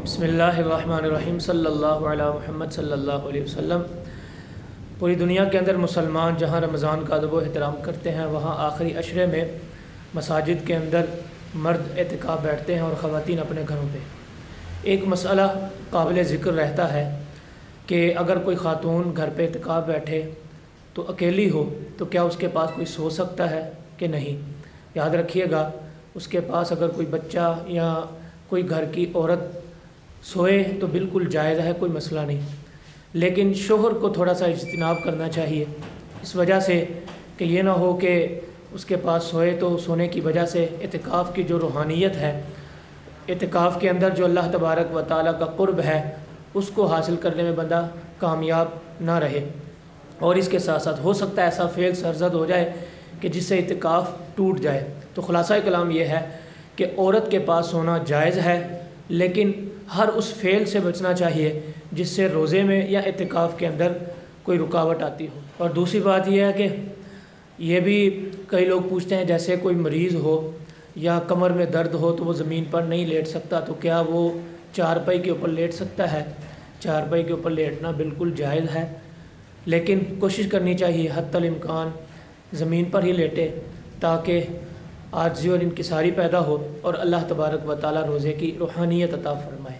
بسم اللہ الرحمن الرحیم صلی اللہ علیہ محمد صلی اللہ علیہ وسلم۔ پوری دنیا کے اندر مسلمان جہاں رمضان کا ادب و احترام کرتے ہیں وہاں آخری عشرے میں مساجد کے اندر مرد اعتکاف بیٹھتے ہیں اور خواتین اپنے گھروں پہ۔ ایک مسئلہ قابل ذکر رہتا ہے کہ اگر کوئی خاتون گھر پہ اعتکاف بیٹھے تو اکیلی ہو تو کیا اس کے پاس کوئی سو سکتا ہے کہ نہیں؟ یاد رکھیے گا، اس کے پاس اگر کوئی بچہ یا کوئی گھر کی عورت سوئے تو بالکل جائز ہے، کوئی مسئلہ نہیں، لیکن شوہر کو تھوڑا سا اجتناب کرنا چاہیے، اس وجہ سے کہ یہ نہ ہو کہ اس کے پاس سوئے تو سونے کی وجہ سے اعتکاف کی جو روحانیت ہے، اعتکاف کے اندر جو اللہ تبارک و تعالیٰ کا قرب ہے اس کو حاصل کرنے میں بندہ کامیاب نہ رہے، اور اس کے ساتھ ساتھ ہو سکتا ہے ایسا فعل سرزد ہو جائے کہ جس سے اعتکاف ٹوٹ جائے۔ تو خلاصہ کلام یہ ہے کہ عورت کے پاس سونا جائز ہے، لیکن ہر اس فعل سے بچنا چاہیے جس سے روزے میں یا اعتکاف کے اندر کوئی رکاوٹ آتی ہو۔ اور دوسری بات یہ ہے کہ یہ بھی کئی لوگ پوچھتے ہیں جیسے کوئی مریض ہو یا کمر میں درد ہو تو وہ زمین پر نہیں لیٹ سکتا، تو کیا وہ چارپائی کے اوپر لیٹ سکتا ہے؟ چارپائی کے اوپر لیٹنا بالکل جائز ہے، لیکن کوشش کرنی چاہیے حتی الامکان زمین پر ہی لیٹے تاکہ عاجزی اور انکساری پیدا ہو اور اللہ تبارک و تعالیٰ روزے کی روحانیت عطا فرمائے۔